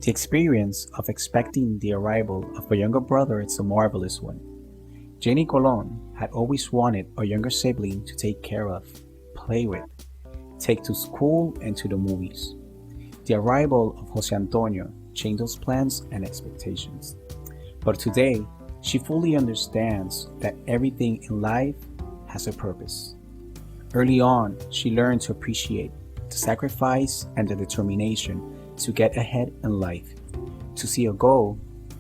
The experience of expecting the arrival of a younger brother is a marvelous one. Jenny Colon had always wanted a younger sibling to take care of, play with, take to school and to the movies. The arrival of Jose Antonio changed those plans and expectations. But today, she fully understands that everything in life has a purpose. Early on, she learned to appreciate the sacrifice and the determination to get ahead in life, to see a goal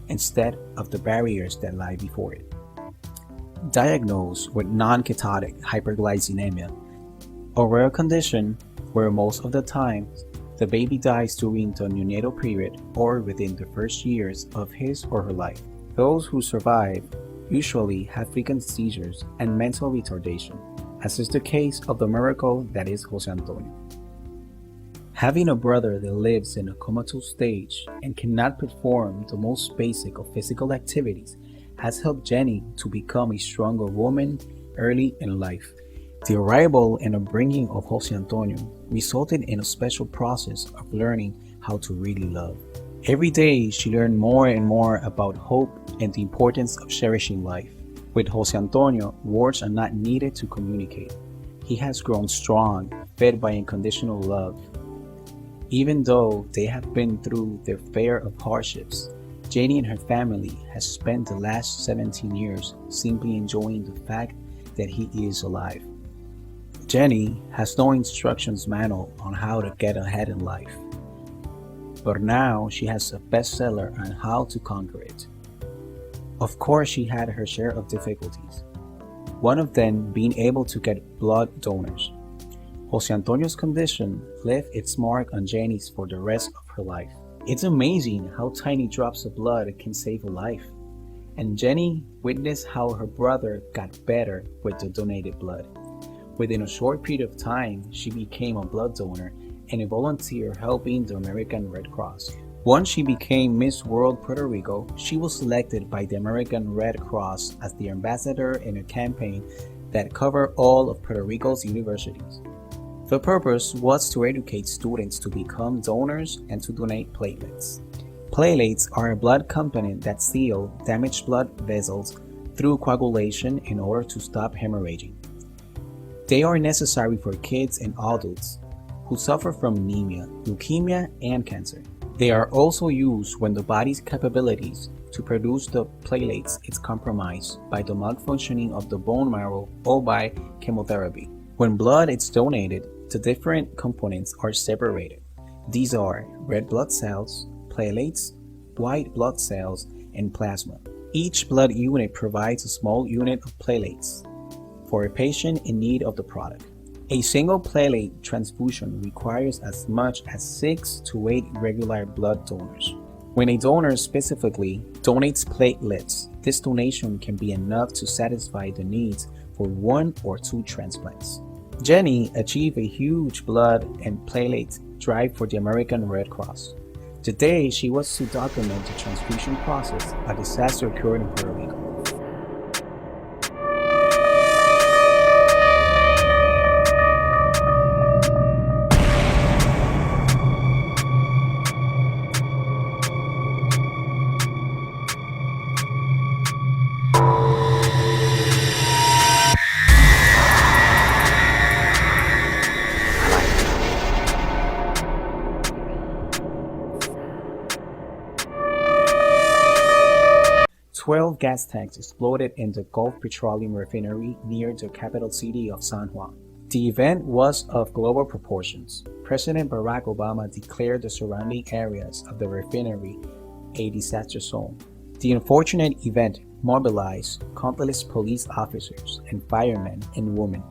instead of the barriers that lie before it. Diagnosed with non-ketotic hyperglycemia, a rare condition where most of the time the baby dies during the neonatal period or within the first years of his or her life. Those who survive usually have frequent seizures and mental retardation, as is the case of the miracle that is Jose Antonio. Having a brother that lives in a comatose stage and cannot perform the most basic of physical activities has helped Jenny to become a stronger woman early in life. The arrival and upbringing of Jose Antonio resulted in a special process of learning how to really love. Every day, she learned more and more about hope and the importance of cherishing life. With Jose Antonio, words are not needed to communicate. He has grown strong, fed by unconditional love. Even though they have been through their fair of hardships, Jenny and her family has spent the last 17 years simply enjoying the fact that he is alive. Jenny has no instructions manual on how to get ahead in life, but now she has a bestseller on how to conquer it. Of course, she had her share of difficulties, one of them being able to get blood donors. Jose Antonio's condition left its mark on Jenny's for the rest of her life. It's amazing how tiny drops of blood can save a life, and Jenny witnessed how her brother got better with the donated blood. Within a short period of time, she became a blood donor and a volunteer helping the American Red Cross. Once she became Miss World Puerto Rico, she was selected by the American Red Cross as the ambassador in a campaign that covered all of Puerto Rico's universities. The purpose was to educate students to become donors and to donate platelets. Platelets are a blood component that seal damaged blood vessels through coagulation in order to stop hemorrhaging. They are necessary for kids and adults who suffer from anemia, leukemia, and cancer. They are also used when the body's capabilities to produce the platelets is compromised by the malfunctioning of the bone marrow or by chemotherapy. When blood is donated, the different components are separated. These are red blood cells, platelets, white blood cells, and plasma. Each blood unit provides a small unit of platelets for a patient in need of the product. A single platelet transfusion requires as much as 6 to 8 regular blood donors. When a donor specifically donates platelets, this donation can be enough to satisfy the needs for 1 or 2 transplants. Jenny achieved a huge blood and platelet drive for the American Red Cross. Today, she was to document the transfusion process a disaster occurred in Puerto Rico. 12 gas tanks exploded in the Gulf Petroleum Refinery near the capital city of San Juan. The event was of global proportions. President Barack Obama declared the surrounding areas of the refinery a disaster zone. The unfortunate event mobilized countless police officers and firemen and women.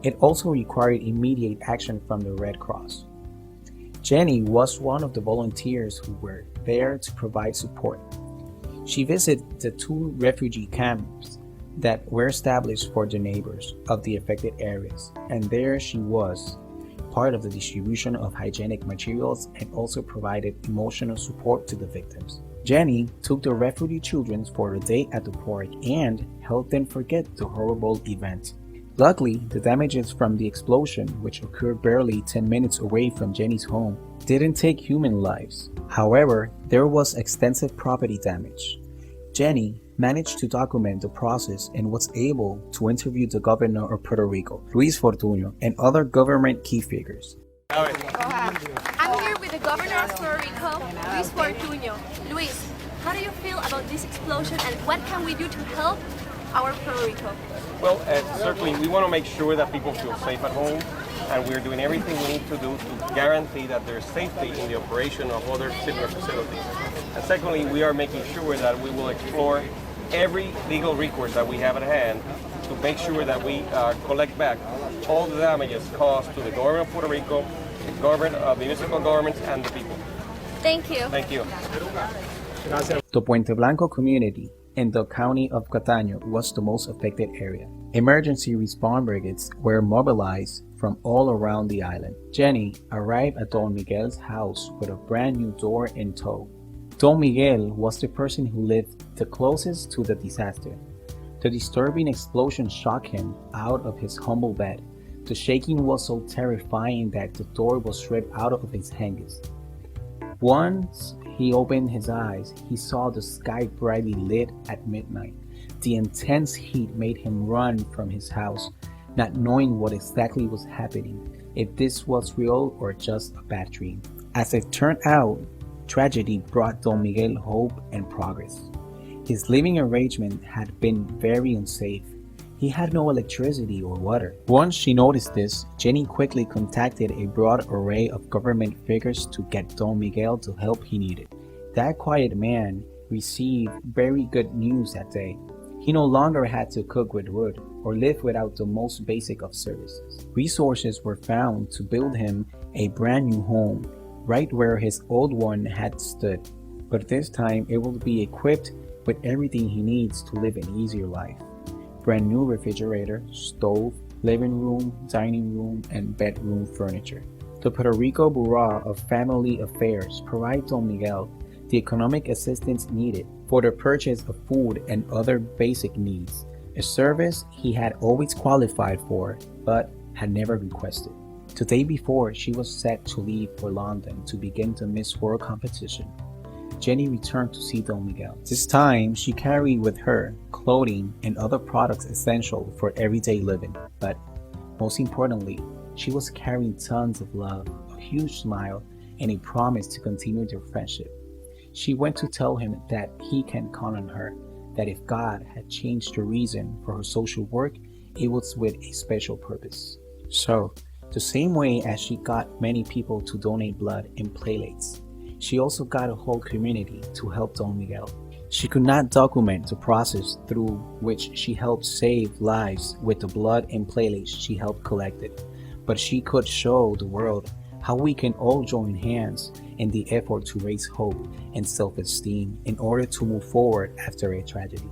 It also required immediate action from the Red Cross. Jenny was one of the volunteers who were there to provide support. She visited the 2 refugee camps that were established for the neighbors of the affected areas, and there she was, part of the distribution of hygienic materials, and also provided emotional support to the victims. Jenny took the refugee children for a day at the park and helped them forget the horrible event. Luckily, the damages from the explosion, which occurred barely 10 minutes away from Jenny's home, didn't take human lives. However, there was extensive property damage. Jenny managed to document the process and was able to interview the governor of Puerto Rico, Luis Fortuño, and other government key figures. I'm here with the governor of Puerto Rico, Luis Fortuño. Luis, how do you feel about this explosion and what can we do to help our Puerto Rico? Well, certainly we want to make sure that people feel safe at home, and we're doing everything we need to do to guarantee that there's safety in the operation of other similar facilities. And secondly, we are making sure that we will explore every legal recourse that we have at hand to make sure that we collect back all the damages caused to the government of Puerto Rico, the government, municipal governments, and the people. Thank you. Thank you. The Puente Blanco community in the county of Cataño was the most affected area. Emergency response brigades were mobilized from all around the island. Jenny arrived at Don Miguel's house with a brand new door in tow. Don Miguel was the person who lived the closest to the disaster. The disturbing explosion shocked him out of his humble bed. The shaking was so terrifying that the door was ripped out of his hinges. Once he opened his eyes, he saw the sky brightly lit at midnight. The intense heat made him run from his house, not knowing what exactly was happening, if this was real or just a bad dream. As it turned out, tragedy brought Don Miguel hope and progress. His living arrangement had been very unsafe. He had no electricity or water. Once she noticed this, Jenny quickly contacted a broad array of government figures to get Don Miguel the help he needed. That quiet man received very good news that day. He no longer had to cook with wood or live without the most basic of services. Resources were found to build him a brand new home, right where his old one had stood. But this time it will be equipped with everything he needs to live an easier life. Brand new refrigerator, stove, living room, dining room, and bedroom furniture. The Puerto Rico Bureau of Family Affairs provided Don Miguel the economic assistance needed for the purchase of food and other basic needs, a service he had always qualified for but had never requested. The day before she was set to leave for London to begin the Miss World competition, Jenny returned to see Don Miguel. This time, she carried with her clothing and other products essential for everyday living. But most importantly, she was carrying tons of love, a huge smile, and a promise to continue their friendship. She went to tell him that he can count on her, that if God had changed the reason for her social work, it was with a special purpose. So, the same way as she got many people to donate blood and platelets, she also got a whole community to help Don Miguel. She could not document the process through which she helped save lives with the blood and platelets she helped collected, but she could show the world how we can all join hands in the effort to raise hope and self-esteem in order to move forward after a tragedy.